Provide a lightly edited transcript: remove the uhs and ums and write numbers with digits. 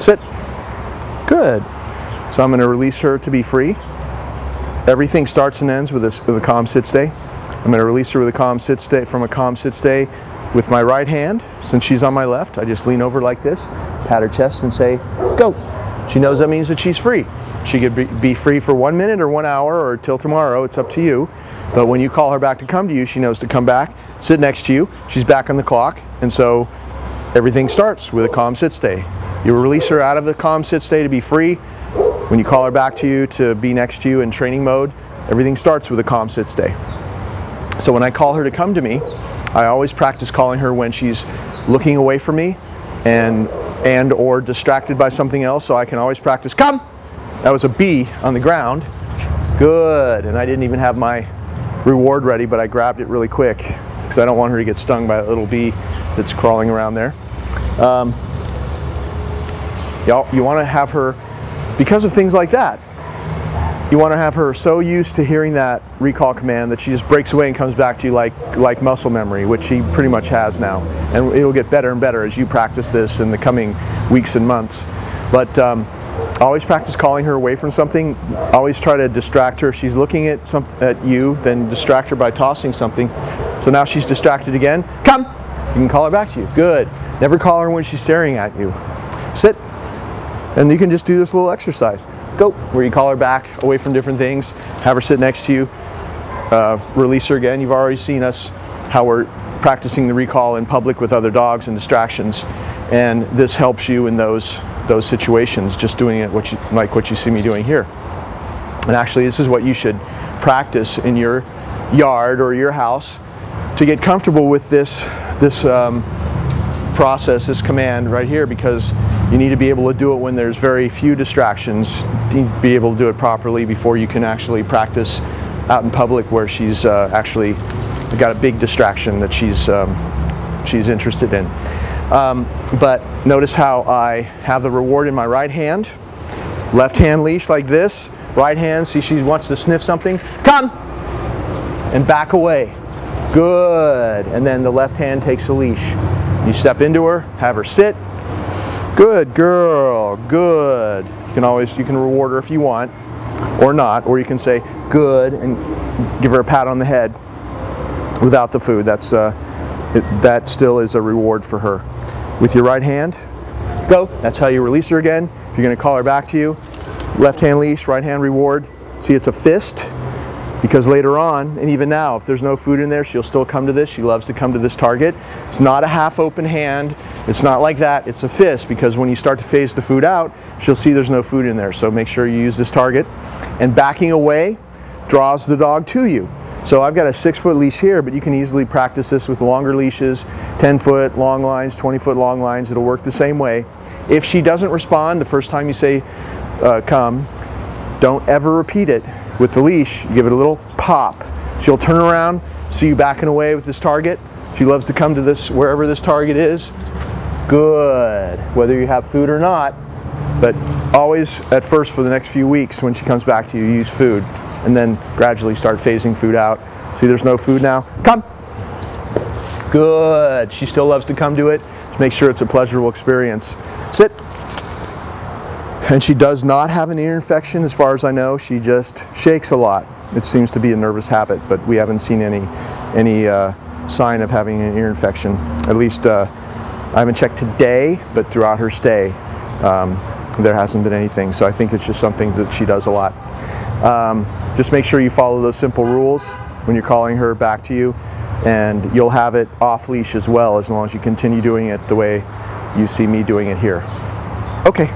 Sit. Good. So I'm going to release her to be free. Everything starts and ends with a calm sit stay. I'm going to release her with a calm sit stay, from a calm sit stay with my right hand. Since she's on my left, I just lean over like this, pat her chest and say, go. She knows that means that she's free. She could be free for 1 minute or 1 hour or till tomorrow, it's up to you. But when you call her back to come to you, she knows to come back, sit next to you, she's back on the clock, and so everything starts with a calm sit stay. You release her out of the calm sit stay to be free. When you call her back to you to be next to you in training mode, everything starts with a calm sit stay. So when I call her to come to me, I always practice calling her when she's looking away from me and or distracted by something else, so I can always practice, come! That was a B on the ground. Good, and I didn't even have my reward ready, but I grabbed it really quick because I don't want her to get stung by a little bee that's crawling around there. You want to have her, because of things like that, you want to have her so used to hearing that recall command that she just breaks away and comes back to you like muscle memory, which she pretty much has now. And it'll get better and better as you practice this in the coming weeks and months. But always practice calling her away from something. Always try to distract her. If she's looking at you, then distract her by tossing something. So now she's distracted again. Come! You can call her back to you. Good. Never call her when she's staring at you. Sit. And you can just do this little exercise. Go, where you call her back away from different things, have her sit next to you, release her again. You've already seen us how we're practicing the recall in public with other dogs and distractions, and this helps you in those situations, just doing it like what you see me doing here. And actually this is what you should practice in your yard or your house to get comfortable with this process, this command right here, because you need to be able to do it when there's very few distractions. You need to be able to do it properly before you can actually practice out in public where she's actually got a big distraction that she's interested in. But notice how I have the reward in my right hand, left hand leash like this, right hand, see she wants to sniff something, come, and back away. Good, and then the left hand takes the leash. You step into her, have her sit. Good girl, good. You can reward her if you want, or not, or you can say good and give her a pat on the head without the food. That still is a reward for her. With your right hand, go. That's how you release her again. If you're going to call her back to you, left hand leash, right hand reward. See, it's a fist. Because later on, and even now, if there's no food in there, she'll still come to this. She loves to come to this target. It's not a half open hand. It's not like that. It's a fist, because when you start to phase the food out, she'll see there's no food in there. So make sure you use this target. And backing away draws the dog to you. So I've got a 6-foot leash here, but you can easily practice this with longer leashes, 10-foot long lines, 20-foot long lines. It'll work the same way. If she doesn't respond the first time you say come, don't ever repeat it. With the leash, you give it a little pop. She'll turn around, see you backing away with this target. She loves to come to this, wherever this target is. Good, whether you have food or not. But always, at first, for the next few weeks, when she comes back to you, use food. And then gradually start phasing food out. See, there's no food now. Come. Good, she still loves to come to it. Make sure it's a pleasurable experience. Sit. And she does not have an ear infection as far as I know. She just shakes a lot. It seems to be a nervous habit, but we haven't seen any sign of having an ear infection. At least I haven't checked today, but throughout her stay there hasn't been anything. So I think it's just something that she does a lot. Just make sure you follow those simple rules when you're calling her back to you, and you'll have it off leash as well, as long as you continue doing it the way you see me doing it here. Okay.